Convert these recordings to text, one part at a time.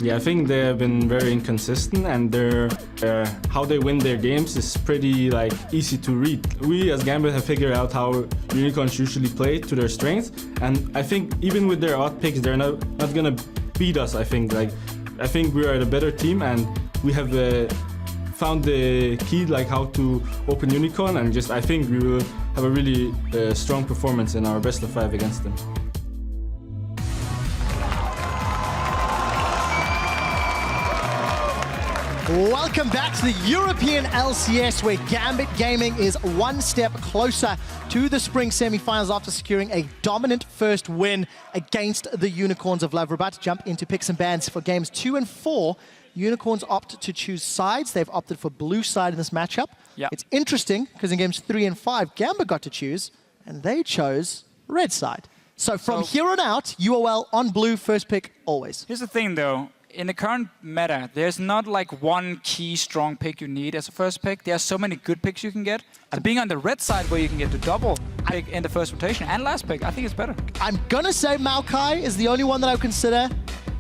Yeah, I think they have been very inconsistent, and how they win their games is pretty easy to read. We as Gambit have figured out how Unicorns usually play to their strengths, and I think even with their odd picks, they're not gonna beat us. I think we are the better team, and we have found the key how to open Unicorn, and I think we will have a really strong performance in our best of 5 against them. Welcome back to the European LCS, where Gambit Gaming is one step closer to the spring semi-finals after securing a dominant first win against the Unicorns of Love. We're about to jump into picks and bans for games 2 and 4. Unicorns opt to choose sides. They've opted for blue side in this matchup. Yep. It's interesting because in games 3 and 5, Gambit got to choose, and they chose red side. So from here on out, UOL on blue, first pick always. Here's the thing, though. In the current meta, there's not one key strong pick you need as a first pick. There are so many good picks you can get. So being on the red side where you can get the double pick in the first rotation and last pick, I think it's better. I'm gonna say Maokai is the only one that I would consider.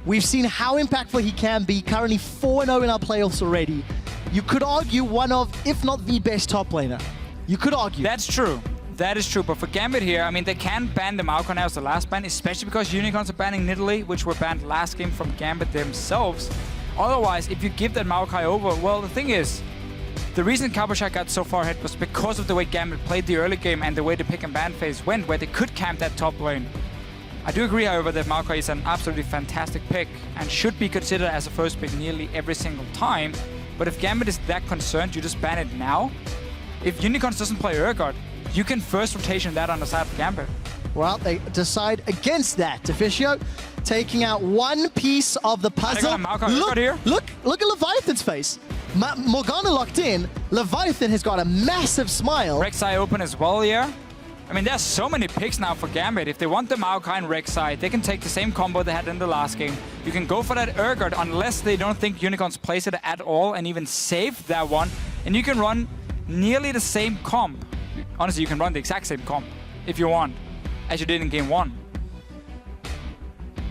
We've seen how impactful he can be, currently 4-0 in our playoffs already. You could argue one of, if not the best top laner. You could argue. That's true. That is true, but for Gambit here, I mean, they can ban the Maokai now as the last ban, especially because Unicorns are banning Nidalee, which were banned last game from Gambit themselves. Otherwise, if you give that Maokai over, well, the thing is, the reason Cabochard got so far ahead was because of the way Gambit played the early game and the way the pick and ban phase went, where they could camp that top lane. I do agree, however, that Maokai is an absolutely fantastic pick and should be considered as a first pick nearly every single time. But if Gambit is that concerned, you just ban it now. If Unicorns doesn't play Urgot, you can first rotation that on the side of Gambit. Well, they decide against that. Deficio taking out one piece of the puzzle. Look at Leviathan's face. Morgana locked in. Leviathan has got a massive smile. Rek'Sai open as well here. I mean, there's so many picks now for Gambit. If they want the Maokai and Rek'Sai, they can take the same combo they had in the last game. You can go for that Urgot unless they don't think Unicorns plays it at all and even save that one. And you can run nearly the same comp. Honestly, you can run the exact same comp if you want, as you did in game 1.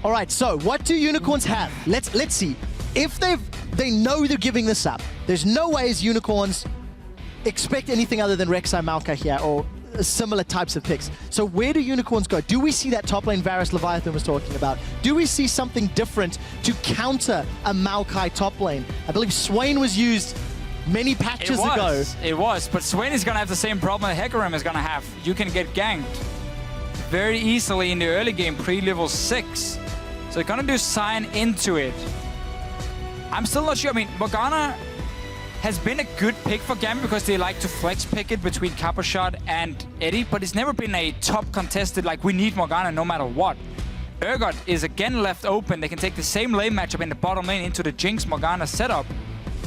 All right, so what do Unicorns have? Let's see. If they know they're giving this up, there's no way as Unicorns expect anything other than Rek'Sai Maokai here or similar types of picks. So where do Unicorns go? Do we see that top lane Varus Leviathan was talking about? Do we see something different to counter a Maokai top lane? I believe Swain was used many patches ago. It was, but Swain is going to have the same problem that Hecarim is going to have. You can get ganked very easily in the early game, pre-level 6. So they're going to do Sign into it. I'm still not sure. I mean, Morgana has been a good pick for Gambit because they like to flex pick it between Cabochard and Eddie, but it's never been a top contested, we need Morgana no matter what. Urgot is again left open. They can take the same lane matchup in the bottom lane into the Jinx Morgana setup,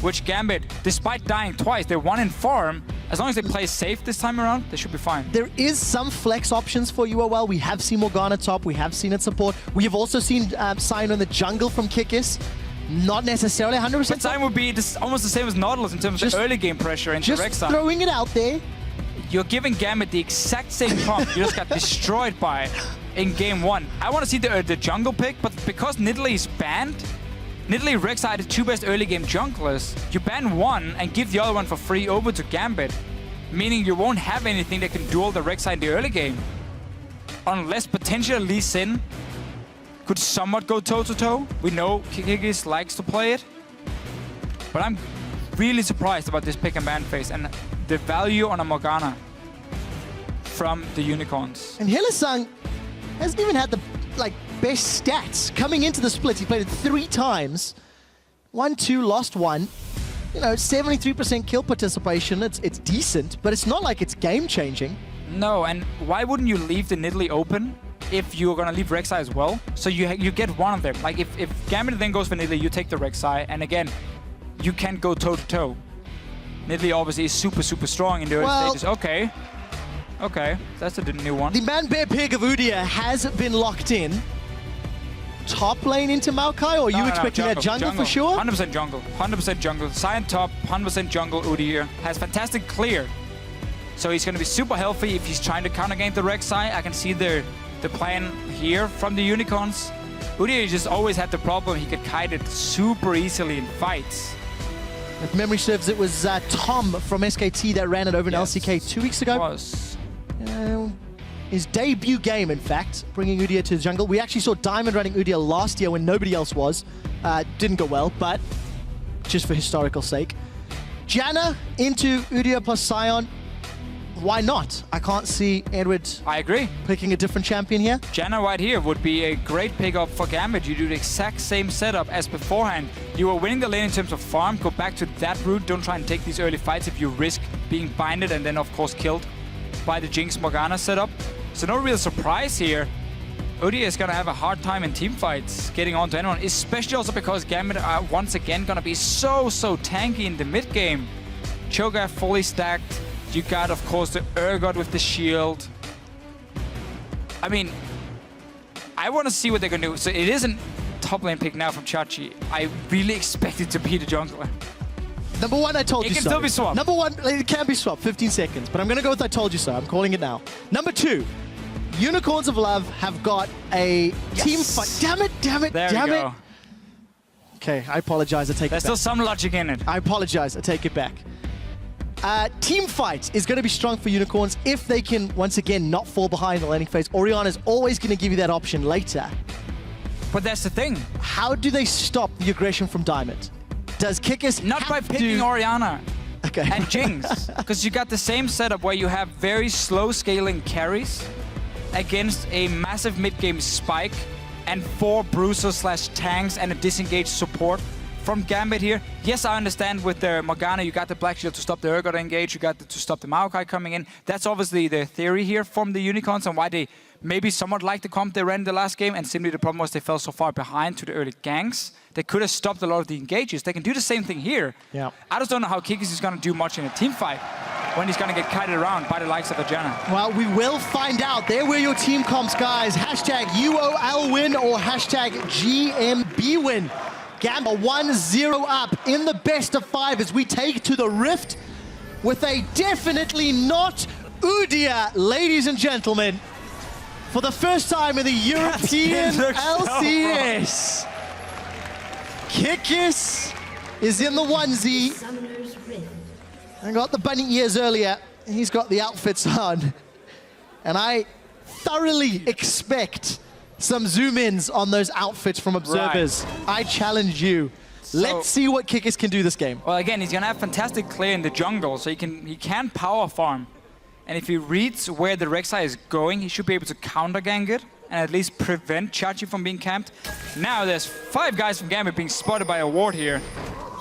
which Gambit, despite dying twice, they're 1 in farm. As long as they play safe this time around, they should be fine. There is some flex options for UOL. We have seen Morgana top. We have seen it support. We have also seen Sign on the jungle from Kikis. Not necessarily 100%. But Sign would be almost the same as Nautilus in terms of early game pressure into Rek'Sai. Just throwing it out there. You're giving Gambit the exact same comp you just got destroyed by in game 1. I want to see the jungle pick, but because Nidalee is banned, Nidalee Rek'Sai, the 2 best early game junglers, you ban one and give the other one for free over to Gambit, meaning you won't have anything that can duel the Rek'Sai in the early game. Unless potentially Lee Sin could somewhat go toe-to-toe. We know Kikis likes to play it. But I'm really surprised about this pick and ban phase and the value on a Morgana from the Unicorns. And Hylissang hasn't even had the best stats. Coming into the split, he played it 3 times. 1-2, lost 1. You know, 73% kill participation. It's decent, but it's not like it's game-changing. No, and why wouldn't you leave the Nidalee open if you're gonna leave Rek'Sai as well? So you get one of them. Like if Gambit then goes for Nidalee, you take the Rek'Sai, and again, you can't go toe-to-toe. Nidalee obviously is super, super strong in the early stages. Okay, that's a new one. The Man-Bear Pig of Udyr has been locked in. Top lane into Maokai, or are you expecting that jungle for sure? 100% jungle. 100% jungle. Cyan top, 100% jungle. Udyr has fantastic clear. So he's going to be super healthy if he's trying to counter gank the Rek'Sai. I can see the plan here from the Unicorns. Udia just always had the problem he could kite it super easily in fights. If memory serves, it was Tom from SKT that ran it over in LCK 2 weeks ago. It was. His debut game, in fact, bringing Udia to the jungle. We actually saw Diamond running Udia last year when nobody else was. Didn't go well, but just for historical sake. Janna into Udia plus Sion. Why not? I can't see Edward I agree. picking a different champion here. Janna right here would be a great pickup for Gambit. You do the exact same setup as beforehand. You were winning the lane in terms of farm. Go back to that route. Don't try and take these early fights if you risk being binded and then, of course, killed by the Jinx Morgana setup. So no real surprise here. Udia is going to have a hard time in team fights getting onto anyone, especially also because Gambit are once again going to be so tanky in the mid game. Cho'Gath fully stacked. You got, of course, the Urgot with the shield. I mean, I want to see what they're going to do. So it isn't top lane pick now from Chachi. I really expect it to be the jungler. Number one, I told you so. It can still be swapped. Number one, it can be swapped, 15 seconds. But I'm going to go with I told you so. I'm calling it now. Number two, Unicorns of Love have got a team fight. Damn it. There we go. Okay, I apologize. I take it back. There's still some logic in it. I apologize. I take it back. Team fight is going to be strong for Unicorns if they can, once again, not fall behind the laning phase. Orianna is always going to give you that option later. But that's the thing. How do they stop the aggression from Diamond? Does Kikis Not by picking Orianna and Jinx. Because you got the same setup where you have very slow scaling carries against a massive mid-game spike and 4 bruisers/tanks and a disengaged support from Gambit here. Yes, I understand with the Morgana, you got the Black Shield to stop the Urgot engage, you got to stop the Maokai coming in. That's obviously the theory here from the Unicorns and why they maybe somewhat like the comp they ran in the last game, and simply the problem was they fell so far behind to the early ganks. They could have stopped a lot of the engages. They can do the same thing here. Yeah. I just don't know how Kikis is going to do much in a team fight when he's going to get kited around by the likes of a Janna. Well, we will find out. There were your team comps, guys. Hashtag UOL win or hashtag GMB win. Gamba 1-0 up in the best of 5 as we take to the Rift with a definitely not Udia, ladies and gentlemen. For the first time in the European LCS. Kikis is in the onesie. I got the bunny ears earlier. He's got the outfits on. And I thoroughly expect some zoom-ins on those outfits from observers. Right. I challenge you. So, let's see what Kikis can do this game. Well, again, he's going to have fantastic clear in the jungle, so he can power farm. And if he reads where the Rek'Sai is going, he should be able to counter-gank it and at least prevent Chachi from being camped. Now there's 5 guys from Gambit being spotted by a ward here.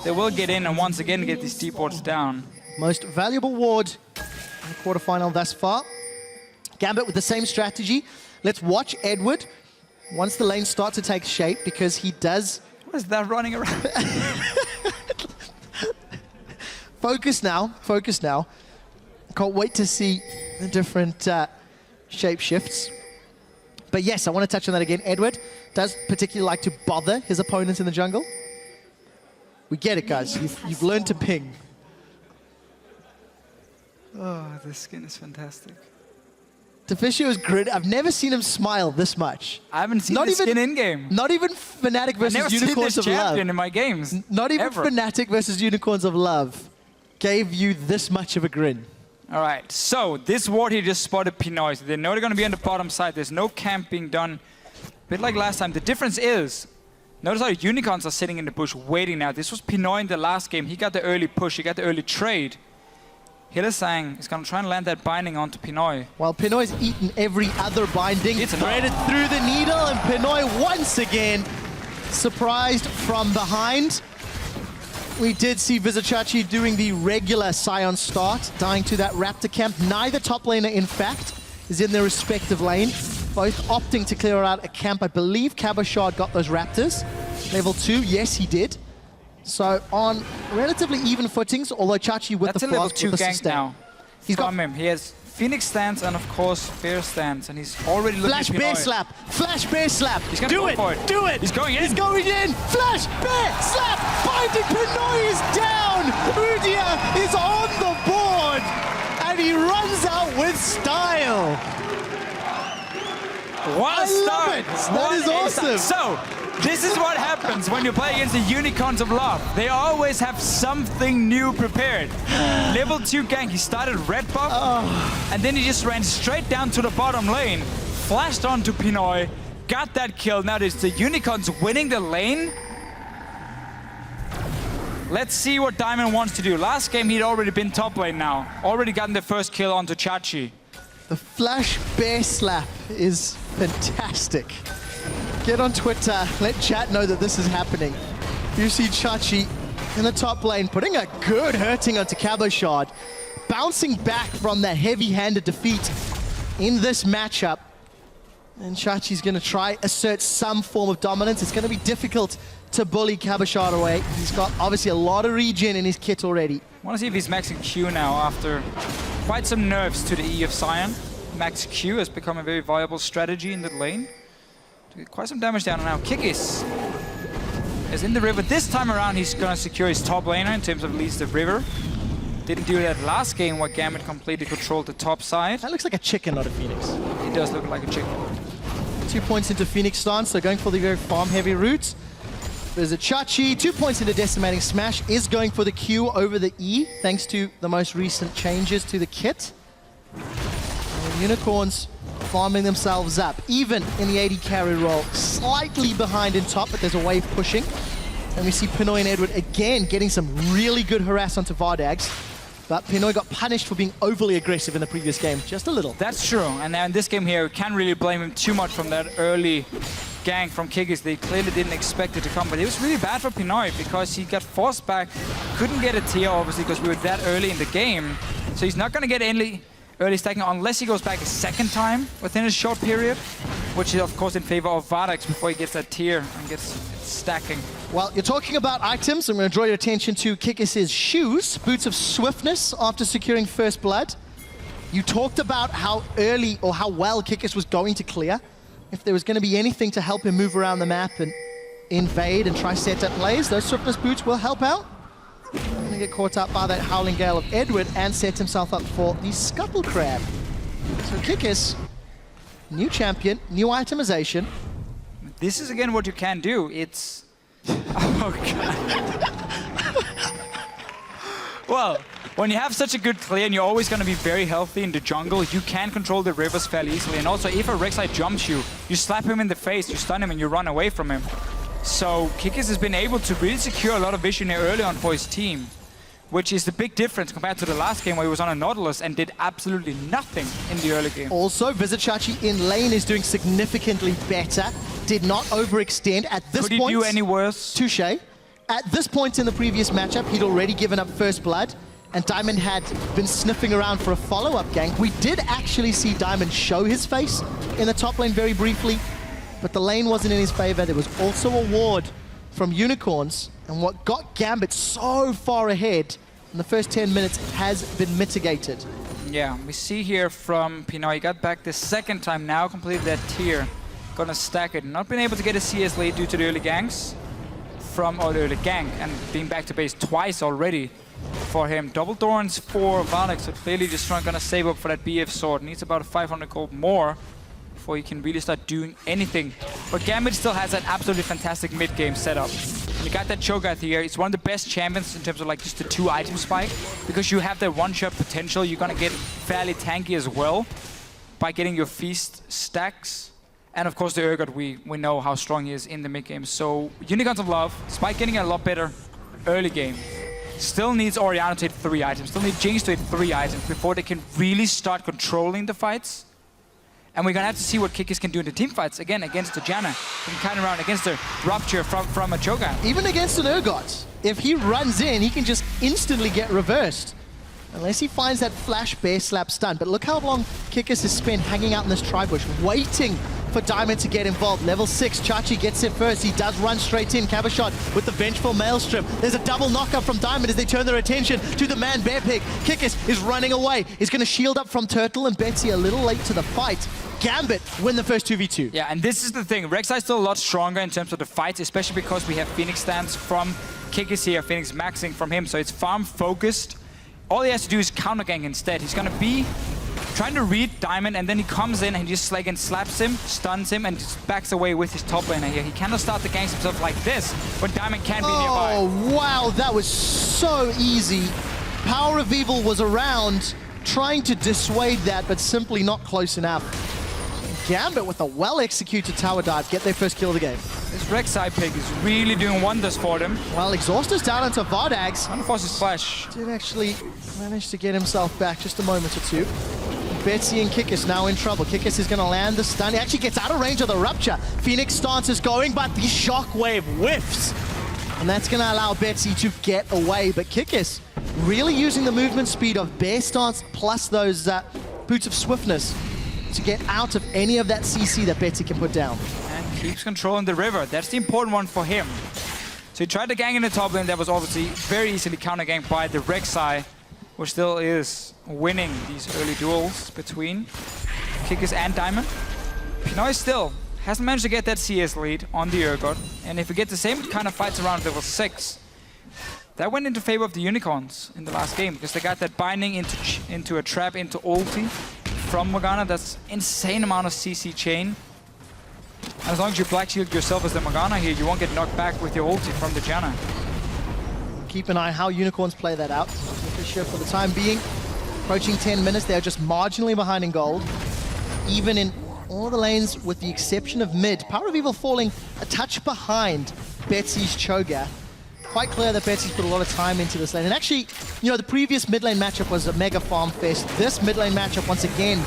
They will get in and once again get these deep wards down. Most valuable ward in the quarterfinal thus far. Gambit with the same strategy. Let's watch Edward once the lanes start to take shape, because he does... What is that running around? Focus now. Can't wait to see the different shape shifts. But yes, I want to touch on that again. Edward does particularly like to bother his opponents in the jungle. We get it, guys. You've learned to ping. Oh, this skin is fantastic. Deficio is great. I've never seen him smile this much. I haven't seen this skin in-game. Not even Fnatic versus Unicorns of Love. I've never seen this champion in my games. Not even Fnatic versus Unicorns of Love gave you this much of a grin. All right, so this ward here just spotted Pinoy. So they know they're going to be on the bottom side. There's no camp being done. A bit like last time. The difference is, notice how Unicorns are sitting in the bush waiting now. This was Pinoy in the last game. He got the early push. He got the early trade. Hylissang is going to try and land that binding onto Pinoy. While Pinoy's eaten every other binding, it's threaded through the needle, and Pinoy once again surprised from behind. We did see Vizichachi doing the regular Sion start, dying to that Raptor camp. Neither top laner, in fact, is in their respective lane. Both opting to clear out a camp. I believe Cabochard got those Raptors. Level 2, yes, he did. So on relatively even footings, although Chachi with the flask, with the gank now. He's got him. He has Phoenix stance and of course Fair stance, and he's already looking at Flash bear slap! Flash bear slap! He's gonna go for it. Do it! He's going in! He's going in! Flash bear slap! Binding Pinoy is down! Udia is on the board! And he runs out with style! What a I start! love it. That is awesome. So, this is what happens when you play against the Unicorns of Love. They always have something new prepared. Level 2 gank, he started red buff, and then he just ran straight down to the bottom lane, flashed onto Pinoy, got that kill. Now it's the Unicorns winning the lane. Let's see what Diamond wants to do. Last game, he'd already been top lane now. Already gotten the first kill onto Chachi. The flash bear slap is fantastic. Get on Twitter, let chat know that this is happening. You see Chachi in the top lane, putting a good hurting onto Cabochard, bouncing back from that heavy-handed defeat in this matchup. And Chachi's going to try assert some form of dominance. It's going to be difficult to bully Cabochard away. He's got obviously a lot of regen in his kit already. I want to see if he's maxing Q now after quite some nerfs to the E of Sion. Max Q has become a very viable strategy in the lane. To get quite some damage down now. Kikis is in the river. This time around, he's going to secure his top laner in terms of at least the river. Didn't do that last game where Gambit completely controlled the top side. That looks like a chicken, not a Phoenix. It does look like a chicken. 2 points into Phoenix stance, so going for the very farm-heavy route. There's a Chachi, 2 points into Decimating Smash, is going for the Q over the E, thanks to the most recent changes to the kit. And Unicorns farming themselves up, even in the 80 carry role, slightly behind in top, but there's a wave pushing. And we see Pinoy and Edward again getting some really good harass onto Vardags. But Pinoy got punished for being overly aggressive in the previous game, just a little. That's true, and now in this game here, we can't really blame him too much from that early gank from Kikis. They clearly didn't expect it to come, but it was really bad for Pinoy because he got forced back, couldn't get a tier obviously because we were that early in the game. So he's not going to get any early stacking unless he goes back a second time within a short period, which is of course in favor of Vardags before he gets that tier and gets stacking. Well, you're talking about items. I'm going to draw your attention to Kikis' shoes, boots of swiftness after securing first blood. You talked about how early or how well Kikis was going to clear. If there was going to be anything to help him move around the map and invade and try set up plays, those swiftness boots will help out. Going to get caught up by that Howling Gale of Edward and set himself up for the Scuttle Crab. So Kikis, new champion, new itemization. This is again what you can do. It's... Oh god. Well, when you have such a good clear and you're always going to be very healthy in the jungle, you can control the rivers fairly easily. And also, if a Rek'Sai jumps you, you slap him in the face, you stun him, and you run away from him. So Kikis has been able to really secure a lot of vision here early on for his team, which is the big difference compared to the last game where he was on a Nautilus and did absolutely nothing in the early game. Also, Visit Chachi in lane is doing significantly better. Did not overextend at this point. Could he do any worse? Touche. At this point in the previous matchup, he'd already given up first blood, and Diamond had been sniffing around for a follow-up gank. We did actually see Diamond show his face in the top lane very briefly, but the lane wasn't in his favor. There was also a ward from Unicorns, and what got Gambit so far ahead in the first 10 minutes has been mitigated. Yeah, we see here from Pinoy, he got back the second time now, completed that tier. Gonna stack it. Not been able to get a CS lead due to the early ganks or the early gank, and being back to base twice already for him. Double Thorns for Vardags, so clearly just gonna save up for that BF sword. Needs about 500 gold more before he can really start doing anything. But Gambit still has that absolutely fantastic mid-game setup. And you got that Cho'Gath here. It's one of the best champions in terms of like just the 2 item spike, because you have that one-shot potential. You're gonna get fairly tanky as well by getting your feast stacks. And of course the Urgot, we know how strong he is in the mid-game. So Unicorns of Love, Spike getting a lot better early game. Still needs Orianna to hit 3 items, still need Jinx to hit 3 items before they can really start controlling the fights. And we're gonna have to see what Kikis can do in the team fights, again, against the Janna. He can kind of around against the Rupture from a Cho'Gath. Even against an Urgot, if he runs in, he can just instantly get reversed. Unless he finds that flash bear slap stun. But look how long Kikis has spent hanging out in this tri-bush, waiting for Diamond to get involved. Level 6, Chachi gets it first. He does run straight in. Cabochard with the Vengeful Maelstrom. There's a double knockup from Diamond as they turn their attention to the man Bear Pig. Kikis is running away. He's going to shield up from Turtle and Betsy a little late to the fight. Gambit win the first 2v2. Yeah, and this is the thing. Rek'Sai is still a lot stronger in terms of the fights, especially because we have Phoenix stance from Kikis here, Phoenix maxing from him. So it's farm focused. All he has to do is counter gank instead. He's going to be trying to read Diamond, and then he comes in and just like and slaps him, stuns him, and just backs away with his top laner here. He cannot start the ganks himself like this when Diamond can't be nearby. Oh, wow, that was so easy. Power of Evil was around, trying to dissuade that, but simply not close enough. Gambit with a well-executed tower dive, get their first kill of the game. This Rek'Sai pick is really doing wonders for them. Well, Exhaust is down onto Vardags. Unforced his flash. Did actually manage to get himself back just a moment or two. Betsy and Kikis now in trouble. Kikis is going to land the stun. He actually gets out of range of the Rupture. Phoenix stance is going, but the Shockwave whiffs. And that's going to allow Betsy to get away. But Kikis really using the movement speed of Bear Stance plus those Boots of Swiftness to get out of any of that CC that Betsy can put down. And keeps controlling the river. That's the important one for him. So he tried to gang in the top lane. That was obviously very easily counter-ganked by the Rek'Sai, which still is winning these early duels between Kikis and Diamond. Pinoy still hasn't managed to get that CS lead on the Urgot. And if we get the same kind of fights around level 6, that went into favor of the Unicorns in the last game, because they got that binding into a trap into ulti from Morgana. That's insane amount of CC chain. And as long as you black shield yourself as the Morgana here, you won't get knocked back with your ulti from the Janna. Keep an eye how Unicorns play that out. Sure, for the time being, approaching 10 minutes, they're just marginally behind in gold. Even in all the lanes with the exception of mid, Power of Evil falling a touch behind Betsy's Cho'Gath. Quite clear that Betsy's put a lot of time into this lane. And actually, you know, the previous mid lane matchup was a mega farm fest. This mid lane matchup, once again,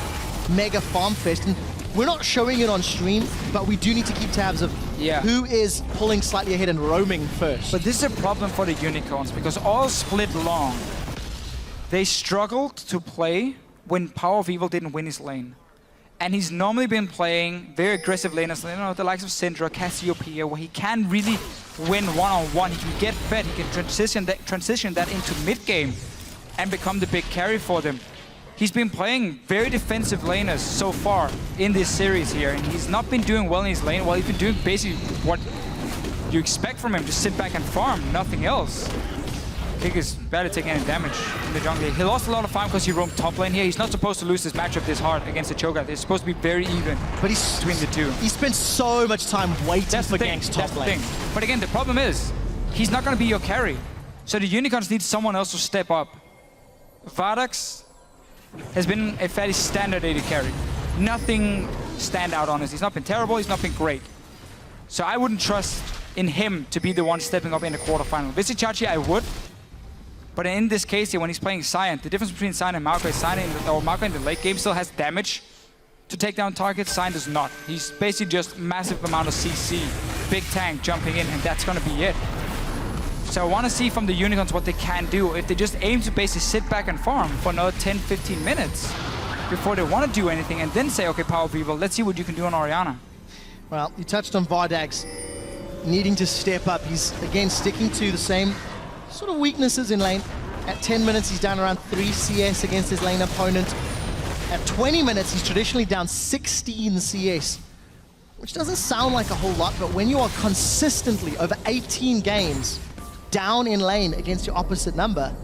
mega farm fest. And we're not showing it on stream, but we do need to keep tabs of who is pulling slightly ahead and roaming first. But this is a problem for the Unicorns, because all split long, they struggled to play when Power of Evil didn't win his lane. And he's normally been playing very aggressive laners, you know, the likes of Syndra, Cassiopeia, where he can really win one-on-one. He can get fed, he can transition that into mid-game and become the big carry for them. He's been playing very defensive laners so far in this series here, and he's not been doing well in his lane. Well, he's been doing basically what you expect from him, just sit back and farm, nothing else. Kick is barely taking any damage in the jungle. He lost a lot of farm because he roamed top lane here. He's not supposed to lose this matchup this hard against the Cho'Gath. It's supposed to be very even between the two. He spent so much time waiting for ganks top lane. But again, the problem is, he's not going to be your carry. So the Unicorns need someone else to step up. Vardags has been a fairly standard AD carry. Nothing stand out on us. He's not been terrible, he's not been great. So I wouldn't trust in him to be the one stepping up in the quarterfinal. Vizicachi, I would. But in this case here, when he's playing Sion, the difference between Sion and Marco is Marco in the late game still has damage to take down targets. Sion does not. He's basically just massive amount of CC, big tank jumping in, and that's going to be it. So I want to see from the Unicorns what they can do. If they just aim to basically sit back and farm for another 10-15 minutes before they want to do anything, and then say, okay, Power of Evil, let's see what you can do on Orianna. Well, you touched on Vardags needing to step up. He's, again, sticking to the same sort of weaknesses in lane. At 10 minutes, he's down around 3 CS against his lane opponent. At 20 minutes, he's traditionally down 16 CS, which doesn't sound like a whole lot, but when you are consistently over 18 games down in lane against your opposite number,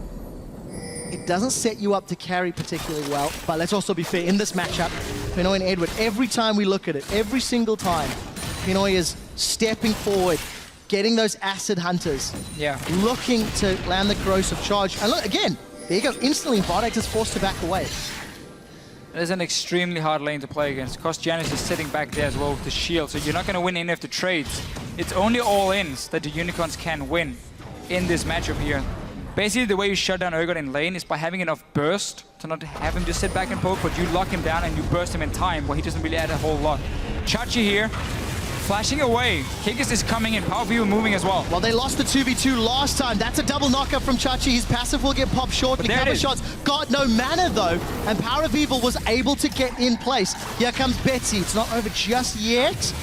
it doesn't set you up to carry particularly well. But let's also be fair, in this matchup, Pinoy and Edward, every time we look at it, every single time, Pinoy is stepping forward, getting those acid hunters, looking to land the corrosive charge. And look, again, there you go, instantly Vardags is forced to back away. It is an extremely hard lane to play against, because Janus is sitting back there as well with the shield, so you're not going to win any of the trades. It's only all-ins that the Unicorns can win in this matchup here. Basically, the way you shut down Urgot in lane is by having enough burst to not have him just sit back and poke, but you lock him down and you burst him in time, where he doesn't really add a whole lot. Chachi here, flashing away. Kikis is coming in, Power of Evil moving as well. Well, they lost the 2v2 last time. That's a double knockup from Chachi. His passive will get popped shortly. Cover shots. Got no mana though, and Power of Evil was able to get in place. Here comes Betsy. It's not over just yet.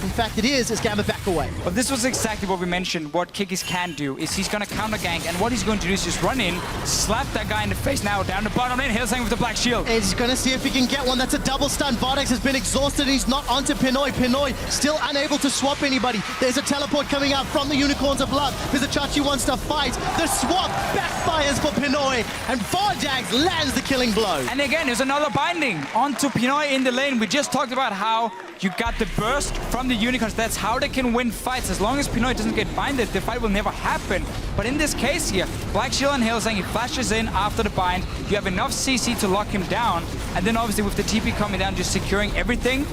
In fact, it is as Gambit back away. But this was exactly what we mentioned, what Kikis can do, is he's going to counter gank, and what he's going to do is just run in, slap that guy in the face now, down the bottom lane, Hillsang with the black shield. And he's going to see if he can get one. That's a double stun. Vardex has been exhausted, and he's not onto Pinoy. Pinoy still unable to swap anybody. There's a teleport coming out from the Unicorns of Love. Vizicachi wants to fight. The swap backfires for Pinoy, and Vardex lands the killing blow. And again, there's another binding onto Pinoy in the lane. We just talked about how you got the burst from the Unicorns. That's how they can win fights. As long as Pinoy doesn't get binded, the fight will never happen. But in this case here, Black Shield and Hillsang, he flashes in after the bind. You have enough CC to lock him down. And then obviously with the TP coming down, just securing everything,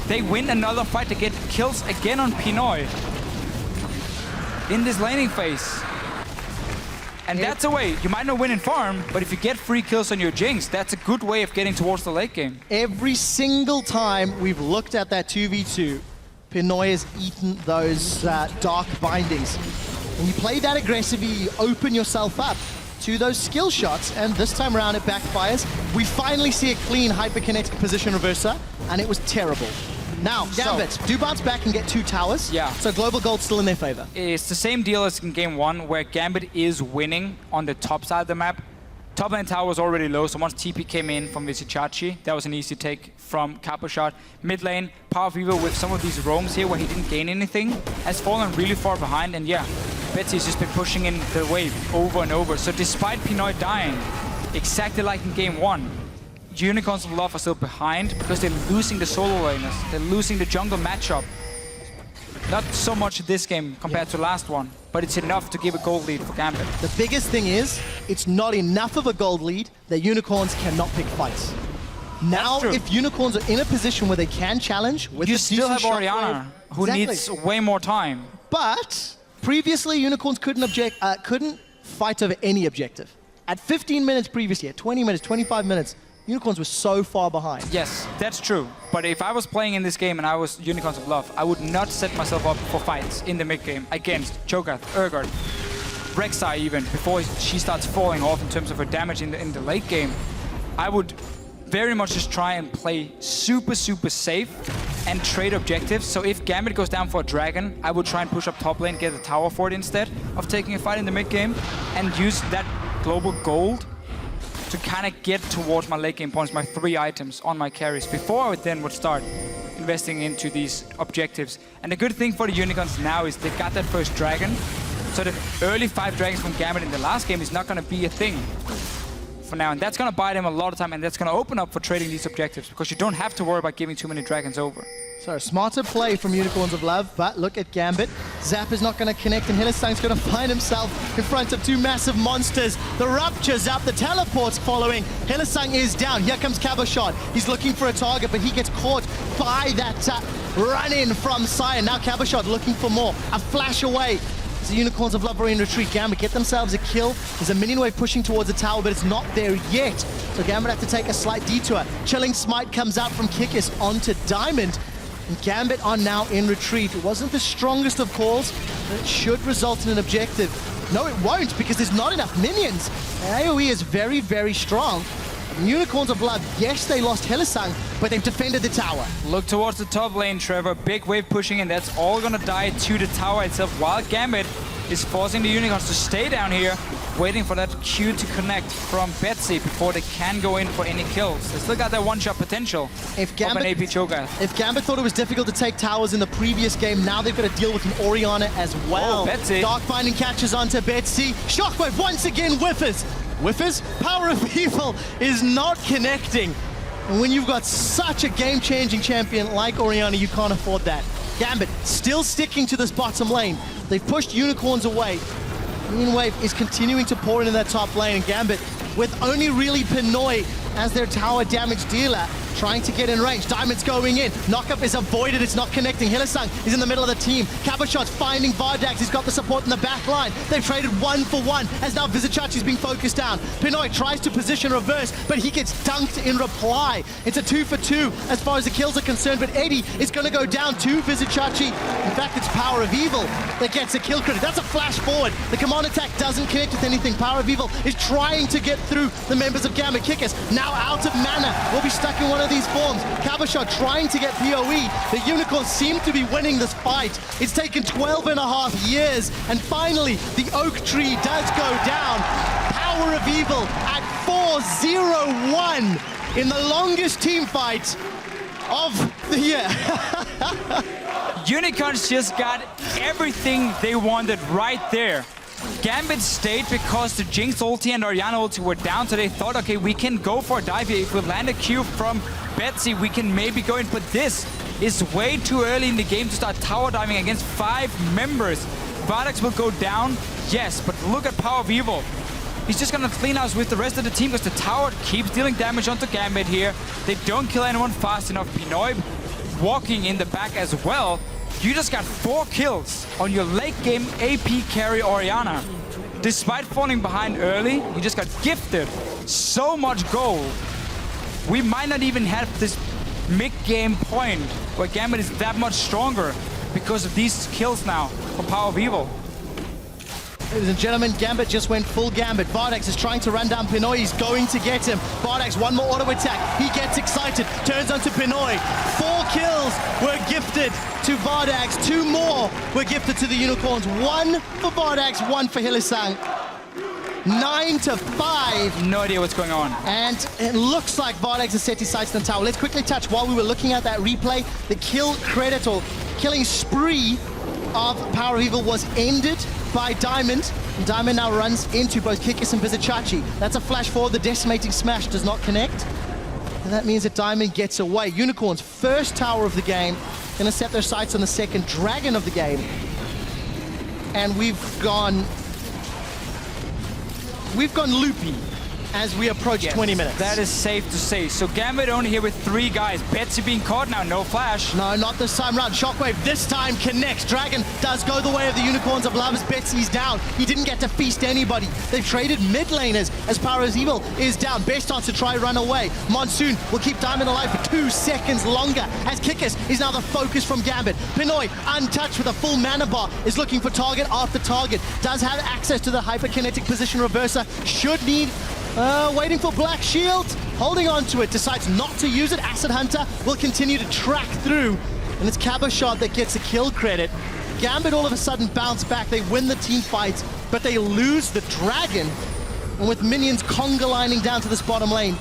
they win another fight to get kills again on Pinoy in this laning phase. And that's a way. You might not win in farm, but if you get free kills on your Jinx, that's a good way of getting towards the late game. Every single time we've looked at that 2v2, Pinoy has eaten those dark bindings. When you play that aggressively, you open yourself up to those skill shots, and this time around it backfires. We finally see a clean hyperkinetic position reverser, and it was terrible. Now, Gambit do bounce back and get 2 towers. Yeah. So global gold's still in their favor. It's the same deal as in game 1, where Gambit is winning on the top side of the map. Top lane tower was already low, so once TP came in from Vizicachi, that was an easy take from Caposhot. Mid lane, Power of Evil with some of these roams here where he didn't gain anything, has fallen really far behind, and yeah, Betsy's just been pushing in the wave over and over. So despite Pinoy dying, exactly like in game 1, Unicorns of Love are still behind because they're losing the solo laners. They're losing the jungle matchup. Not so much this game compared to last one, but it's enough to give a gold lead for Gambit. The biggest thing is, it's not enough of a gold lead that Unicorns cannot pick fights. Now, if Unicorns are in a position where they can challenge with you the still have decent Orianna, shockwave, who needs way more time. But previously, Unicorns couldn't fight over any objective. At 15 minutes previously, at 20 minutes, 25 minutes, Unicorns were so far behind. Yes, that's true. But if I was playing in this game and I was Unicorns of Love, I would not set myself up for fights in the mid game against Cho'Gath, Urgot, Rek'Sai even, before she starts falling off in terms of her damage in the late game. I would very much just try and play super, super safe and trade objectives. So if Gambit goes down for a dragon, I would try and push up top lane, get a tower for it instead of taking a fight in the mid game, and use that global gold to kind of get towards my late game points, my 3 items on my carries, before I then would start investing into these objectives. And the good thing for the Unicorns now is they got that first dragon, so the early 5 dragons from Gambit in the last game is not going to be a thing for now, and that's going to buy them a lot of time, and that's going to open up for trading these objectives, because you don't have to worry about giving too many dragons over. So, smarter play from Unicorns of Love, but look at Gambit. Zap is not going to connect, and Hillsang's going to find himself in front of 2 massive monsters. The Rupture's up, the teleport's following. Hillsang is down. Here comes Caboshot. He's looking for a target, but he gets caught by that run-in from Sion. Now Caboshot looking for more. A flash away. The Unicorns of Love are in retreat. Gambit get themselves a kill. There's a minion wave pushing towards the tower, but it's not there yet. So Gambit have to take a slight detour. Chilling Smite comes out from Kikis onto Diamond. And Gambit are now in retreat. It wasn't the strongest of calls, but it should result in an objective. No, it won't, because there's not enough minions. And AoE is very, very strong. And Unicorns of Blood, yes, they lost Hillsang, but they've defended the tower. Look towards the top lane, Trevor. Big wave pushing, and that's all gonna die to the tower itself, while Gambit is forcing the Unicorns to stay down here, waiting for that Q to connect from Betsy before they can go in for any kills. They still got that one-shot potential of an AP Cho'Gath. If Gambit thought it was difficult to take towers in the previous game, now they've got to deal with an Orianna as well. Oh, Betsy. Dark Binding catches onto Betsy. Shockwave once again whiffers. Whiffers? Power of Evil is not connecting. And when you've got such a game-changing champion like Orianna, you can't afford that. Gambit still sticking to this bottom lane. They've pushed Unicorns away. Minion wave is continuing to pour into that top lane, and Gambit, with only really Pinoy as their tower damage dealer, trying to get in range. Diamond's going in. Knockup is avoided. It's not connecting. Hillsang is in the middle of the team. Caboshot's finding Vardex. He's got the support in the back line. They've traded 1 for 1 as now Vizicachi's being focused down. Pinoy tries to position reverse, but he gets dunked in reply. It's a 2 for 2 as far as the kills are concerned, but Eddie is going to go down to Vizicachi. In fact, it's Power of Evil that gets a kill credit. That's a flash forward. The command attack doesn't connect with anything. Power of Evil is trying to get through the members of Gambit. Kikis now out of mana. Will be stuck in one of these forms. Cabashot trying to get PoE. The Unicorns seem to be winning this fight. It's taken 12.5 years, and finally, the oak tree does go down. Power of Evil at 4-0-1 in the longest team fight of the year. Unicorns just got everything they wanted right there. Gambit stayed because the Jinx ulti and Orianna ulti were down, so they thought, okay, we can go for a dive here. If we land a Q from Betsy, we can maybe go in, but this is way too early in the game to start tower diving against 5 members. Vardax will go down, yes, but look at Power of Evil. He's just gonna clean house with the rest of the team because the tower keeps dealing damage onto Gambit here. They don't kill anyone fast enough. Pinoy walking in the back as well. You just got 4 kills on your late game AP carry Orianna. Despite falling behind early, you just got gifted so much gold. We might not even have this mid-game point where Gambit is that much stronger because of these kills now for Power of Evil. Ladies and gentlemen, Gambit just went full Gambit. Vardax is trying to run down Pinoy. He's going to get him. Vardax, one more auto attack. He gets excited, turns onto Pinoy. 4 kills were gifted to Vardax. 2 more were gifted to the Unicorns. 1 for Vardax, 1 for Hylissang. 9-5. No idea what's going on. And it looks like Vardax has set his sights on the tower. Let's quickly touch, while we were looking at that replay, the kill credit or killing spree of Power of Evil was ended by Diamond. And Diamond now runs into both Kikis and Bizachachi. That's a flash forward. The decimating smash does not connect. And that means that Diamond gets away. Unicorns, first tower of the game. Gonna set their sights on the second dragon of the game. And we've gone loopy as we approach 20 minutes. That is safe to say. So Gambit only here with 3 guys. Betsy being caught now, no flash. No, not this time round. Shockwave this time connects. Dragon does go the way of the Unicorns of Love as Betsy's down. He didn't get to feast anybody. They've traded mid laners as Power of Evil is down. Best chance to try run away. Monsoon will keep Diamond alive for 2 seconds longer as Kikis is now the focus from Gambit. Pinoy, untouched with a full mana bar, is looking for target after target. Does have access to the hyperkinetic position reverser. Should need waiting for Black Shield, holding on to it, decides not to use it. Acid Hunter will continue to track through, and it's Cabashot that gets a kill credit. Gambit all of a sudden bounce back. They win the team fight, but they lose the Dragon. And with minions conga lining down to this bottom lane,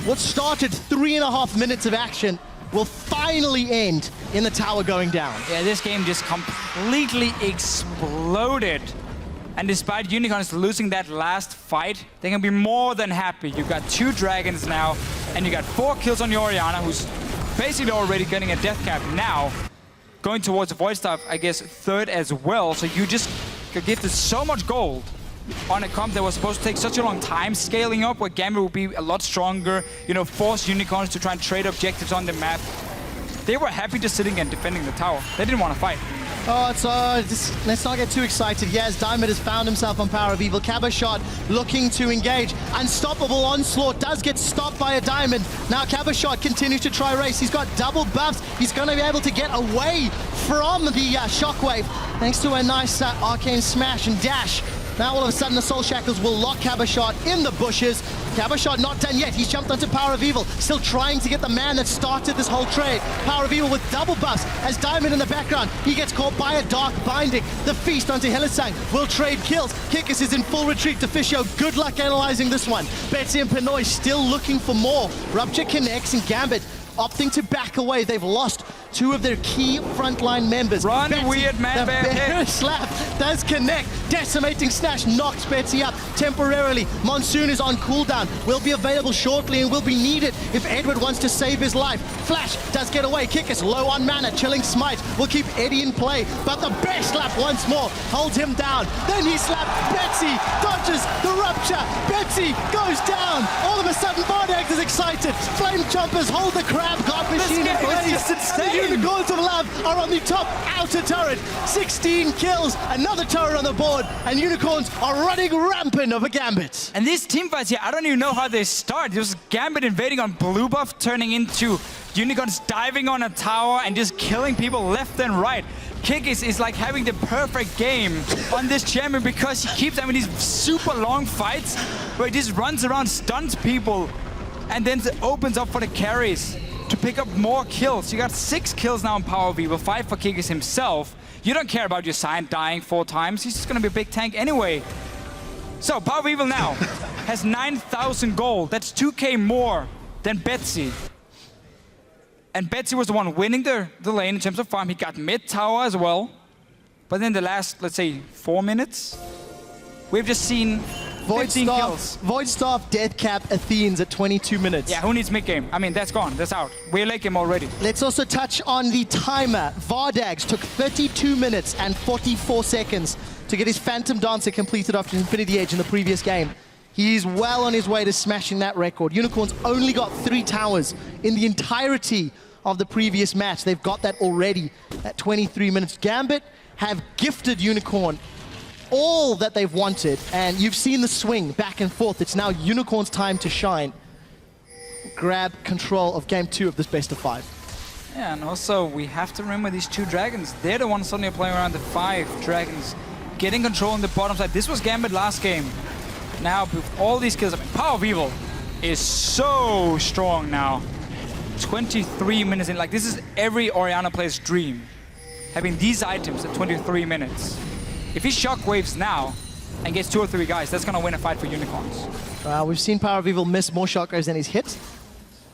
what started 3.5 minutes of action will finally end in the tower going down. Yeah, this game just completely exploded. And despite Unicorns losing that last fight, they can be more than happy. You've got 2 dragons now, and you got 4 kills on your Orianna, who's basically already getting a death cap now. Going towards the Void Staff, I guess, 3rd as well. So you just gifted so much gold on a comp that was supposed to take such a long time scaling up, where Gambit will be a lot stronger, you know, force Unicorns to try and trade objectives on the map. They were happy just sitting and defending the tower. They didn't want to fight. Oh, let's not get too excited. Yes, Diamond has found himself on Power of Evil. Cabashot looking to engage. Unstoppable onslaught does get stopped by a Diamond. Now Cabashot continues to try race. He's got double buffs. He's going to be able to get away from the Shockwave thanks to a nice arcane smash and dash. Now all of a sudden the Soul Shackles will lock Cabashot in the bushes. Cabashot not done yet. He's jumped onto Power of Evil, still trying to get the man that started this whole trade. Power of Evil with double buffs as Diamond in the background. He gets caught by a Dark Binding. The feast onto Hylissang will trade kills. Kikis is in full retreat. Deficio, good luck analyzing this one. Betsy and Pinoy still looking for more. Rupture connects and Gambit opting to back away. They've lost 2 of their key frontline members. Run, Betsy, weird man, the bear slap does connect. Decimating Snash knocks Betsy up temporarily. Monsoon is on cooldown, will be available shortly and will be needed if Edward wants to save his life. Flash does get away. Kikis low on mana. Chilling Smite will keep Eddie in play, but the bear slap once more holds him down. Then he slaps Betsy, dodges the rupture. Betsy goes down. All of a sudden Vardax is excited. Flame Chompers hold the crab god machine in place. The Unicorns of Love are on the top outer turret. 16 kills, another turret on the board, and Unicorns are running rampant over Gambit. And these team fights here, I don't even know how they start. It was Gambit invading on blue buff, turning into Unicorns diving on a tower and just killing people left and right. Kikis is like having the perfect game on this champion because he keeps having these super long fights where he just runs around, stuns people And then it opens up for the carries to pick up more kills. You got 6 kills now in Power of Evil, 5 for Kikis himself. You don't care about your Sign dying 4 times. He's just gonna be a big tank anyway. So Power of Evil now has 9,000 gold. That's 2k more than Betsy. And Betsy was the one winning the lane in terms of farm. He got mid tower as well. But in the last, let's say, 4 minutes, we've just seen 15 kills. Void Staff, Death Cap, Athenes at 22 minutes. Yeah, who needs mid game? I mean, that's gone. That's out. We're late game already. Let's also touch on the timer. Vardags took 32 minutes and 44 seconds to get his Phantom Dancer completed after Infinity Edge in the previous game. He's well on his way to smashing that record. Unicorns only got 3 towers in the entirety of the previous match. They've got that already at 23 minutes. Gambit have gifted Unicorn all that they've wanted, and you've seen the swing back and forth. It's now Unicorn's time to shine. Grab control of game 2 of this best of 5. Yeah, and also we have to remember these 2 dragons. They're the ones suddenly playing around the 5 dragons, getting control on the bottom side. This was Gambit last game. Now with all these kills, I mean, Power of Evil is so strong now. 23 minutes in, like this is every Orianna player's dream. Having these items at 23 minutes. If he shockwaves now and gets 2 or 3 guys, that's gonna win a fight for Unicorns. We've seen Power of Evil miss more shockwaves than he's hit.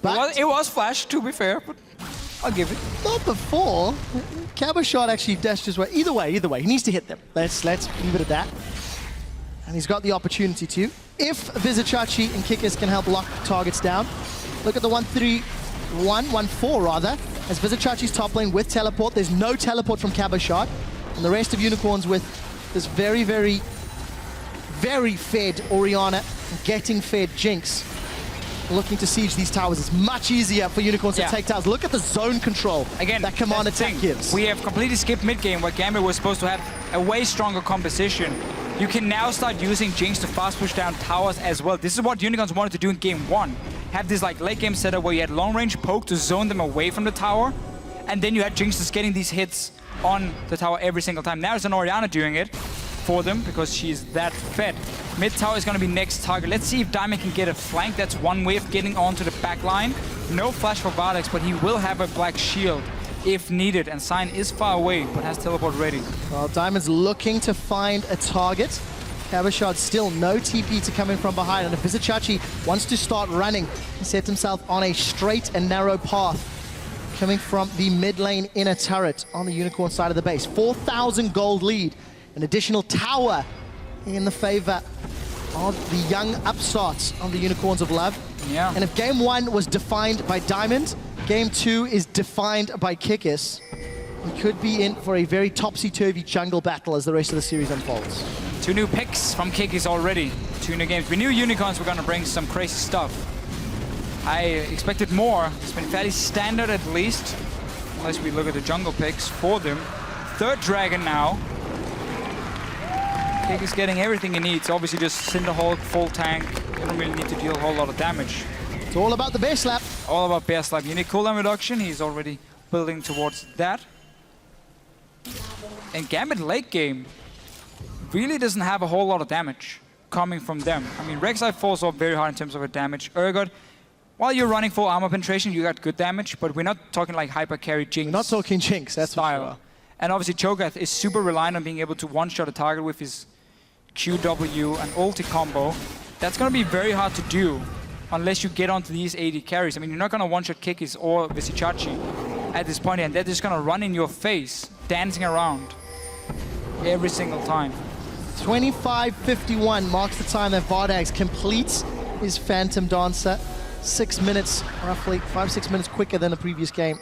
But It was Flash, to be fair, but I'll give it. Not before. Cabo shot actually dashed his way. Either way, he needs to hit them. Let's leave it at that. And he's got the opportunity to. If Vizichachi and Kikis can help lock targets down. Look at the 1-4 rather. As Vizichachi's top lane with teleport. There's no teleport from Cabo shot. And the rest of Unicorns with this very, very, very fed Orianna, getting fed Jinx. Looking to siege these towers. It's much easier for Unicorns to take towers. Look at the zone control again that command attack gives. We have completely skipped mid game where Gambit was supposed to have a way stronger composition. You can now start using Jinx to fast push down towers as well. This is what Unicorns wanted to do in game 1. Have this like late game setup where you had long range poke to zone them away from the tower. And then you had Jinx just getting these hits on the tower every single time. Now it's an Orianna doing it for them because she's that fed. Mid tower is going to be next target. Let's see if Diamond can get a flank. That's one way of getting onto the back line. No flash for Vardax, but he will have a black shield if needed. And Sign is far away, but has teleport ready. Well, Diamond's looking to find a target. Cabashard still no TP to come in from behind. And if Vizichachi wants to start running, he sets himself on a straight and narrow path. Coming from the mid lane inner turret on the Unicorn side of the base. 4,000 gold lead. An additional tower in the favor of the young upstarts of the Unicorns of Love. Yeah. And if game 1 was defined by Diamond, game 2 is defined by Kikis. We could be in for a very topsy-turvy jungle battle as the rest of the series unfolds. 2 new picks from Kikis already. 2 new games. We knew Unicorns were going to bring some crazy stuff. I expected more. It's been fairly standard at least. Unless we look at the jungle picks for them. 3rd dragon now. Kikis getting everything he needs. Obviously just Cinderhawk, full tank. You don't really need to deal a whole lot of damage. It's all about the bear slap. All about bear slap. You need cooldown reduction. He's already building towards that. And Gambit late game really doesn't have a whole lot of damage coming from them. I mean, Rek'Sai falls off very hard in terms of her damage. Urgot, while you're running full armor penetration, you got good damage, but we're not talking like hyper carry Jinx. We're not talking Jinx, that's style. for sure. And obviously Cho'Gath is super reliant on being able to one-shot a target with his QW and ulti combo. That's going to be very hard to do unless you get onto these AD carries. I mean, you're not going to one-shot Kikis or Vizichachi at this point, and they're just going to run in your face, dancing around every single time. 25:51 marks the time that Vardax completes his Phantom Dancer. 6 minutes, roughly 5-6 minutes quicker than the previous game.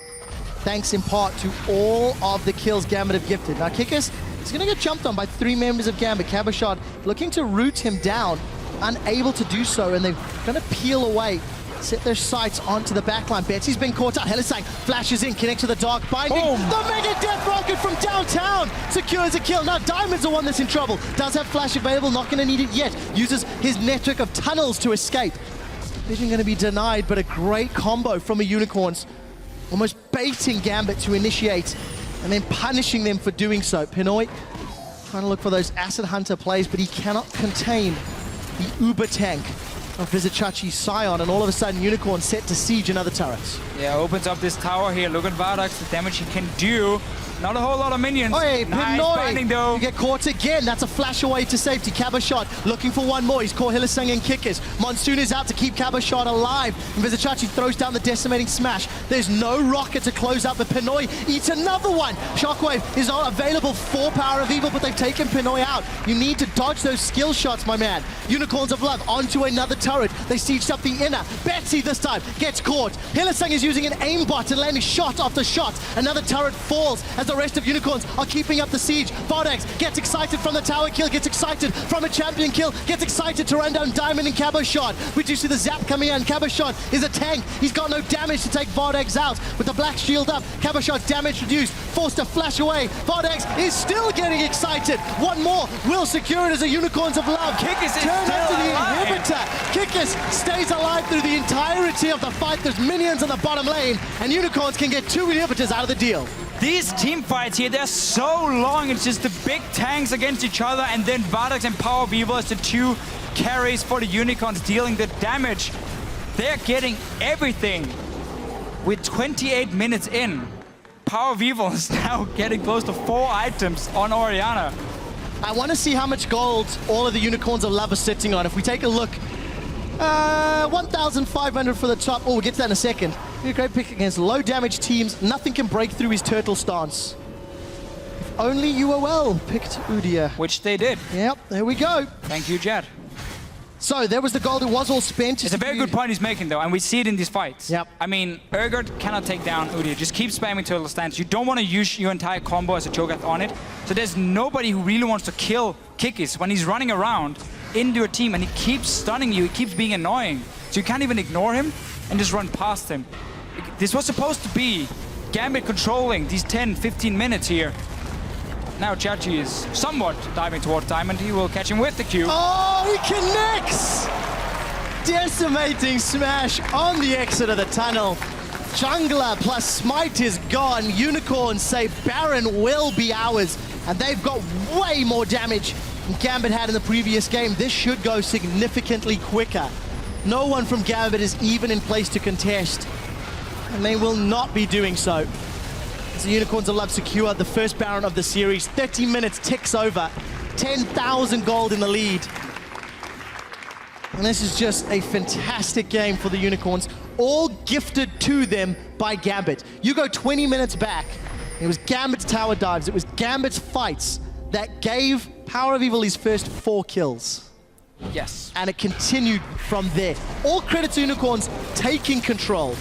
Thanks in part to all of the kills Gambit have gifted. Now Kikis is going to get jumped on by 3 members of Gambit. Cabashard looking to root him down, unable to do so, and they're going to peel away, set their sights onto the backline. Betsy's been caught out. Helisang flashes in, connects to the Dark Binding. Boom. The Mega Death Rocket from downtown secures a kill. Now Diamond's the one that's in trouble. Does have flash available, not going to need it yet. Uses his network of tunnels to escape. Vision going to be denied, but a great combo from the Unicorns. Almost baiting Gambit to initiate and then punishing them for doing so. Pinoy trying to look for those Acid Hunter plays, but he cannot contain the Uber tank of Vizicachi Scion, and all of a sudden Unicorn set to siege another turret. Yeah, opens up this tower here. Look at Vardax, the damage he can do. Not a whole lot of minions. Oh, hey, nice banding though. You get caught again. That's a flash away to safety. Cabashot looking for one more. He's caught Hillisang and Kickers. Monsoon is out to keep Cabashot alive. And Vizicachi throws down the decimating smash. There's no rocket to close out, but Pinoy eats another one. Shockwave is not available for Power of Evil, but they've taken Pinoy out. You need to dodge those skill shots, my man. Unicorns of Love onto another turret. They sieged up the inner. Betsy this time gets caught. Hillisang is using an aimbot and landing shot after shot. Another turret falls as the rest of Unicorns are keeping up the siege. Vardax gets excited from the tower kill, gets excited from a champion kill, gets excited to run down Diamond and Cabashot. We do see the zap coming in. Cabashot is a tank. He's got no damage to take Vardax out. With the black shield up, Cabashot's damage reduced, forced to flash away. Vardax is still getting excited. One more will secure it as a Unicorns of Love. Kikis is Turn still up to the alive. inhibitor. Kikis stays alive through the entirety of the fight. There's minions on the bottom lane, and Unicorns can get 2 inhibitors out of the deal. These team fights here, they're so long. It's just the big tanks against each other, and then Vardax and Power of Evil as the 2 carries for the Unicorns dealing the damage. They're getting everything. With 28 minutes in, Power of Evil is now getting close to 4 items on Oriana. I want to see how much gold all of the Unicorns of Love are sitting on. If we take a look, 1,500 for the top. Oh, we'll get to that in a second. A great pick against low damage teams. Nothing can break through his turtle stance. If only UOL picked Udyr. Which they did. Yep, there we go. Thank you, Jed. So there was the gold. It was all spent. It's a very good point he's making, though, and we see it in these fights. Yep. I mean, Urgot cannot take down Udyr. Just keep spamming turtle stance. You don't want to use your entire combo as a Cho'Gath on it. So there's nobody who really wants to kill Kikis when he's running around into a team and he keeps stunning you. He keeps being annoying. So you can't even ignore him and just run past him. This was supposed to be Gambit controlling these 10, 15 minutes here. Now Chachi is somewhat diving towards Diamond. He will catch him with the Q. Oh, he connects! Decimating smash on the exit of the tunnel. Jungler plus Smite is gone. Unicorns say Baron will be ours. And they've got way more damage than Gambit had in the previous game. This should go significantly quicker. No one from Gambit is even in place to contest. And they will not be doing so. As the Unicorns of Love secure the first Baron of the series. 30 minutes ticks over. 10,000 gold in the lead. And this is just a fantastic game for the Unicorns. All gifted to them by Gambit. You go 20 minutes back. It was Gambit's tower dives. It was Gambit's fights that gave Power of Evil his first 4 kills. Yes. And it continued from there. All credit to Unicorns taking control.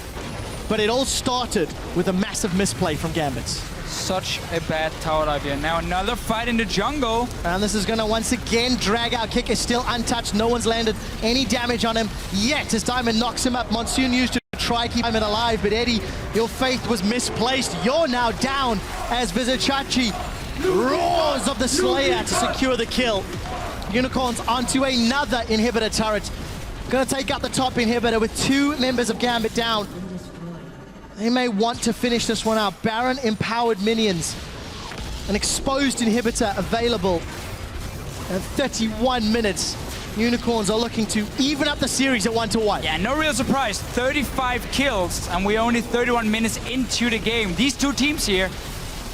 But it all started with a massive misplay from Gambit. Such a bad tower dive here. Now another fight in the jungle. And this is going to once again drag out. Kick is still untouched. No one's landed any damage on him yet as Diamond knocks him up. Monsoon used to try keep Diamond alive, but Eddie, your faith was misplaced. You're now down as Vizicachi roars of the Slayer to secure the kill. Unicorns onto another inhibitor turret. Going to take out the top inhibitor with 2 members of Gambit down. They may want to finish this one out. Baron empowered minions. An exposed inhibitor available. At 31 minutes, Unicorns are looking to even up the series at 1-1. Yeah, no real surprise. 35 kills, and we're only 31 minutes into the game. These 2 teams here,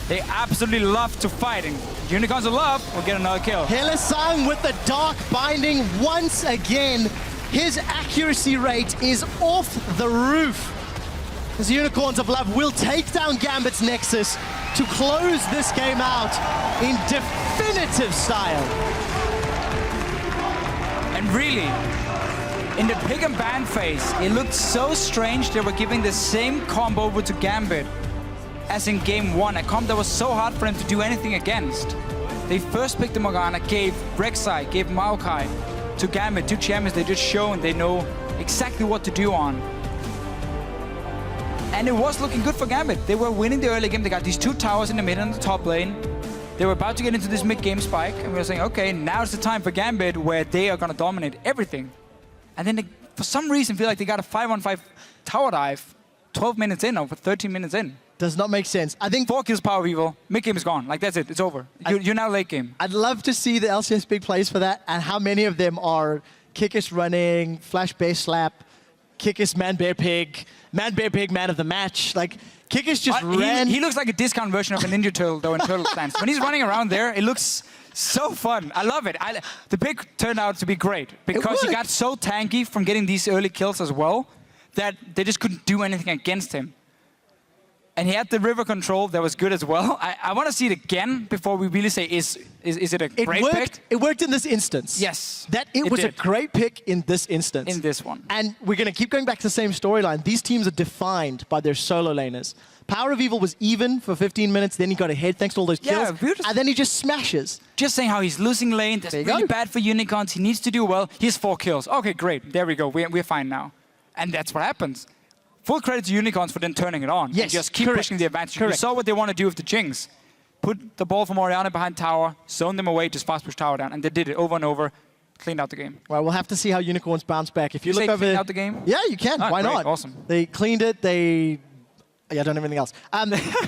they absolutely love to fight. And Unicorns of Love will get another kill. Hillisang with the Dark Binding once again. His accuracy rate is off the roof. As Unicorns of Love will take down Gambit's Nexus to close this game out in definitive style. And really, in the pick and ban phase, it looked so strange they were giving the same combo over to Gambit as in game 1, a comp that was so hard for them to do anything against. They first picked the Morgana, gave Rek'Sai, gave Maokai to Gambit, 2 champions they just shown they know exactly what to do on. And it was looking good for Gambit. They were winning the early game. They got these 2 towers in the mid and the top lane. They were about to get into this mid-game spike, and we were saying, okay, now's the time for Gambit where they are going to dominate everything. And then they, for some reason, feel like they got a 5-on-5 tower dive 12 minutes in, or 13 minutes in. Does not make sense. I think 4 kills Power of Evil, mid-game is gone. Like, that's it, it's over. You're now late game. I'd love to see the LCS big plays for that and how many of them are Kickiss running, flash base slap, Kickiss man bear pig, man of the match. Like Kickiss just ran. He looks like a discount version of a Ninja Turtle though in Turtle Stance. When he's running around there, it looks so fun. I love it. The pick turned out to be great because he got so tanky from getting these early kills as well that they just couldn't do anything against him. And he had the river control that was good as well. I want to see it again before we really say, is it a great pick? It worked in this instance. Yes. It was a great pick in this instance. In this one. And we're going to keep going back to the same storyline. These teams are defined by their solo laners. Power of Evil was even for 15 minutes, then he got ahead thanks to all those kills, and then he just smashes. Just saying how he's losing lane, that's really bad for Unicorns, he needs to do well. He has 4 kills. Okay, great, there we go, we're fine now. And that's what happens. Full credit to Unicorns for then turning it on. Yes, and just keep pushing the advantage. You saw what they want to do with the Jinx. Put the ball from Orianna behind tower, zone them away, just fast push tower down. And they did it over and over, cleaned out the game. Well, we'll have to see how Unicorns bounce back. If you look over... cleaned out the game? Yeah, you can. Why not? Awesome. They cleaned it, Yeah, I don't have anything else.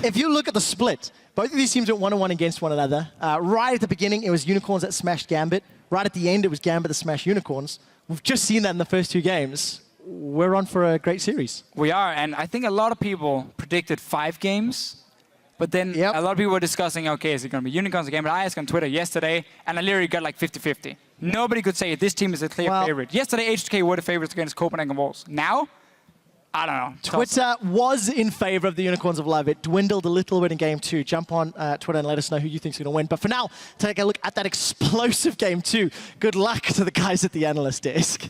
If you look at the split, both of these teams went 1-1 against one another. Right at the beginning, it was Unicorns that smashed Gambit. Right at the end, it was Gambit that smashed Unicorns. We've just seen that in the first 2 games. We're on for a great series. We are, and I think a lot of people predicted 5 games. But then a lot of people were discussing, okay, is it going to be Unicorns or Gambit? I asked on Twitter yesterday, and I literally got like 50-50. Nobody could say this team is a clear favorite. Yesterday, H2K were the favorites against Copenhagen Wolves. Now, I don't know. Twitter was in favor of the Unicorns of Love. It dwindled a little bit in Game 2. Jump on Twitter and let us know who you think is going to win. But for now, take a look at that explosive Game 2. Good luck to the guys at the analyst desk.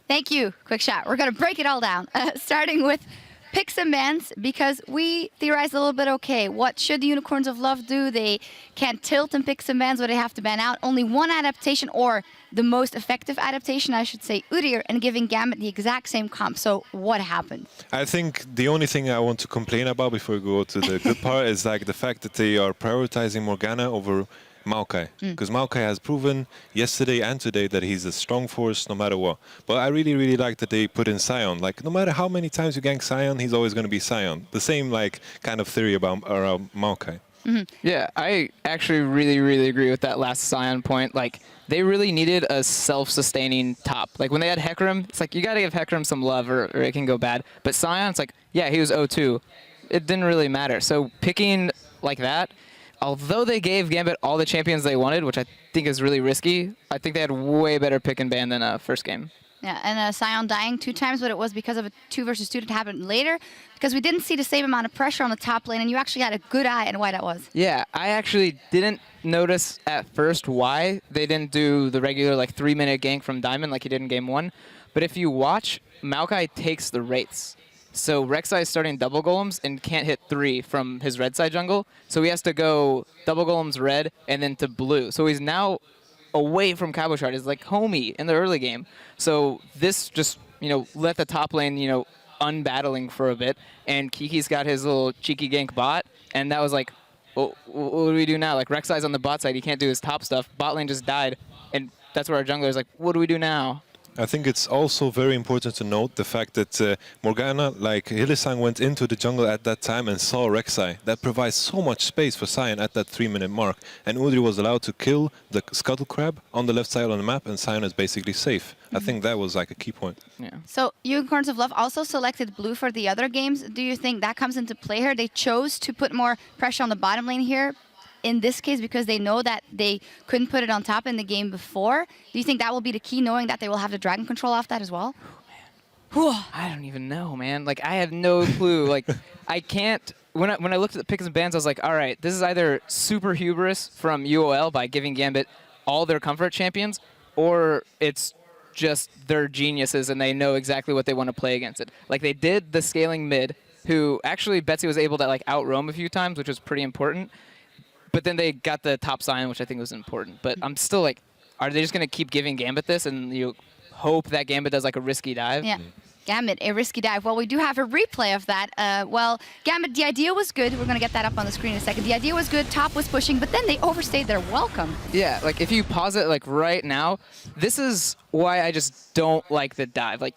Thank you, Quick Shot. We're going to break it all down, starting with picks and bans, because we theorized a little bit, okay, what should the Unicorns of Love do? They can't tilt and pick some bans, but they have to ban out. Only one adaptation, or the most effective adaptation, I should say, Udyr, and giving Gambit the exact same comp. So what happened? I think the only thing I want to complain about before we go to the good part is like the fact that they are prioritizing Morgana over Maokai, because Maokai has proven yesterday and today that he's a strong force no matter what. But I really like that they put in Sion. Like, no matter how many times you gank Sion, he's always going to be Sion. The same like kind of theory about Maokai. Yeah, I actually really agree with that last Sion point. Like, they really needed a self-sustaining top. Like, when they had Hecarim, it's like, you got to give Hecarim some love or it can go bad. But Sion, it's like, yeah, he was 0-2. It didn't really matter. So picking like that, although they gave Gambit all the champions they wanted, which I think is really risky, I think they had way better pick and ban than first game. Yeah, and Sion dying 2 times, but it was because of a 2 versus 2 that happened later, because we didn't see the same amount of pressure on the top lane, and you actually had a good eye on why that was. Yeah, I actually didn't notice at first why they didn't do the regular like 3-minute gank from Diamond like he did in game 1. But if you watch, Maokai takes the Wraiths. So Rek'Sai is starting double golems and can't hit 3 from his red side jungle. So he has to go double golems red and then to blue. So he's now away from Cabochard. He's like homie in the early game. So this just, let the top lane, unbattling for a bit. And Kiki's got his little cheeky gank bot. And that was like, what do we do now? Like Rek'Sai's on the bot side. He can't do his top stuff. Bot lane just died. And that's where our jungler is like, what do we do now? I think it's also very important to note the fact that Morgana, like Hylissang, went into the jungle at that time and saw Rek'Sai. That provides so much space for Sion at that 3-minute mark. And Udyr was allowed to kill the Scuttle Crab on the left side on the map, and Sion is basically safe. I think that was like a key point. Yeah. So Unicorns of Love also selected blue for the other games. Do you think that comes into play here? They chose to put more pressure on the bottom lane here in this case because they know that they couldn't put it on top in the game before. Do you think that will be the key, knowing that they will have the dragon control off that as well? I don't even know, man. Like, I have no clue. Like, I can't... When I looked at the picks and bans, I was like, all right, this is either super hubris from UOL by giving Gambit all their comfort champions, or it's just they're geniuses and they know exactly what they want to play against it. Like, they did the scaling mid, who actually Betsy was able to, like, out-roam a few times, which was pretty important. But then they got the top Sion, which I think was important. But I'm still like, are they just going to keep giving Gambit this and you hope that Gambit does like a risky dive? Yeah. Gambit, a risky dive. Well, we do have a replay of that. Well, Gambit, the idea was good. We're going to get that up on the screen in a second. The idea was good. Top was pushing, but then they overstayed their welcome. Yeah, like if you pause it like right now, this is why I just don't like the dive. Like,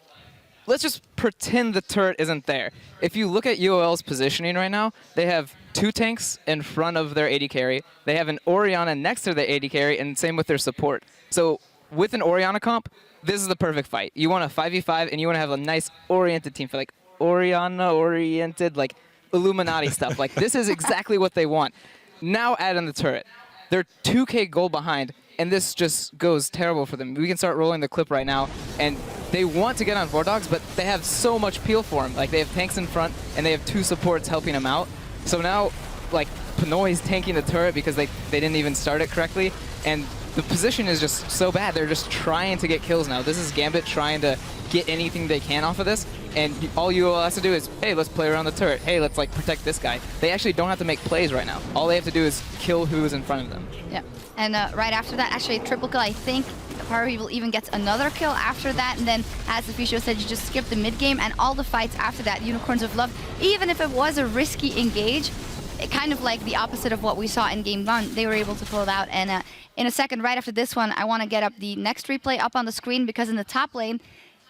let's just pretend the turret isn't there. If you look at UOL's positioning right now, they have 2 tanks in front of their AD carry. They have an Orianna next to the AD carry, and same with their support. So with an Orianna comp, this is the perfect fight. You want a 5v5, and you want to have a nice oriented team for like Orianna-oriented, like Illuminati stuff. Like, this is exactly what they want. Now add in the turret. They're 2k gold behind, and this just goes terrible for them. We can start rolling the clip right now, and they want to get on Vordogs, but they have so much peel for him. Like, they have tanks in front, and they have 2 supports helping him out. So now, like, Pinoy's tanking the turret because they didn't even start it correctly, and the position is just so bad. They're just trying to get kills now. This is Gambit trying to get anything they can off of this, and all UOL has to do is, hey, let's play around the turret. Hey, let's like protect this guy. They actually don't have to make plays right now. All they have to do is kill who's in front of them. Yeah, and right after that, actually a triple kill. I think Power Evil even gets another kill after that, and then as Officio said, you just skip the mid game, and all the fights after that, Unicorns of Love, even if it was a risky engage, kind of like the opposite of what we saw in game 1, they were able to pull it out. And in a second, right after this one, I want to get up the next replay up on the screen, because in the top lane,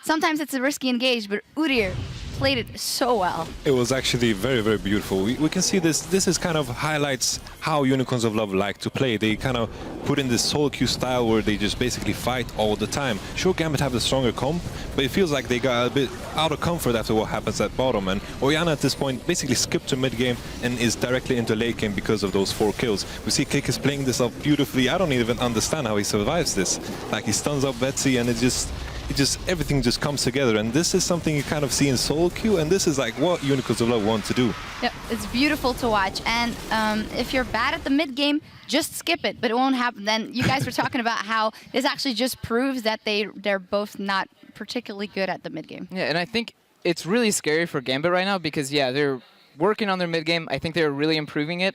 sometimes it's a risky engage, but Udyr played it so well. It was actually very, very beautiful. We can see this. This is kind of highlights how Unicorns of Love like to play. They kind of put in this solo queue style where they just basically fight all the time. Sure, Gambit have the stronger comp, but it feels like they got a bit out of comfort after what happens at bottom. And Orianna at this point basically skipped to mid game and is directly into late game because of those 4 kills. We see Kick is playing this up beautifully. I don't even understand how he survives this. Like, he stuns up Betsy, and everything just comes together, and this is something you kind of see in solo queue, and this is like what Unicorns of Love want to do. Yep, it's beautiful to watch, and if you're bad at the mid game, just skip it, but it won't happen. Then you guys were talking about how this actually just proves that they're both not particularly good at the mid game. Yeah, and I think it's really scary for Gambit right now because, yeah, they're working on their mid game. I think they're really improving it.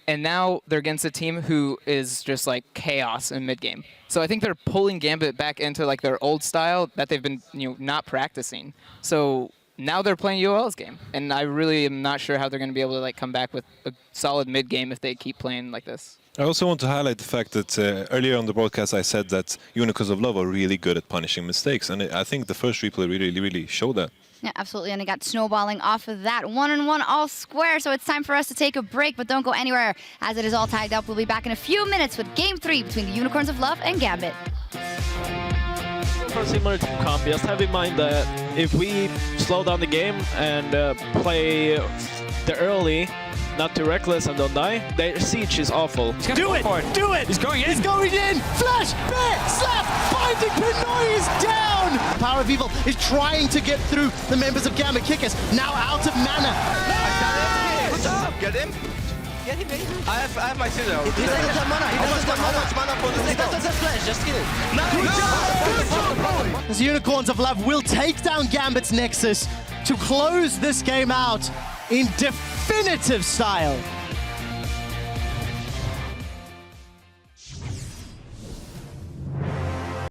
And now they're against a team who is just like chaos in mid game. So I think they're pulling Gambit back into like their old style that they've been, not practicing. So now they're playing UOL's game, and I really am not sure how they're going to be able to like come back with a solid mid game if they keep playing like this. I also want to highlight the fact that earlier on the broadcast I said that Unicorns of Love are really good at punishing mistakes, and I think the first replay really showed that. Yeah, absolutely, and it got snowballing off of that 1-on-1 all square, so it's time for us to take a break, but don't go anywhere, as it is all tied up. We'll be back in a few minutes with Game 3 between the Unicorns of Love and Gambit. For similar to comp, just have in mind that if we slow down the game and play the early, not too reckless and don't die, their siege is awful. Do it! Do it! He's going in! He's going in! Flash! Bear! Slap! Binding! Pinoy is down! Power of Evil is trying to get through the members of Gambit. Kickers now out of mana. Good job! Get him! Get him, I have my Caesar. He doesn't have mana. He doesn't have mana. How much mana for this? He doesn't have flash. Just kill it. As Unicorns of Love will take down Gambit's Nexus to close this game out in definitive style.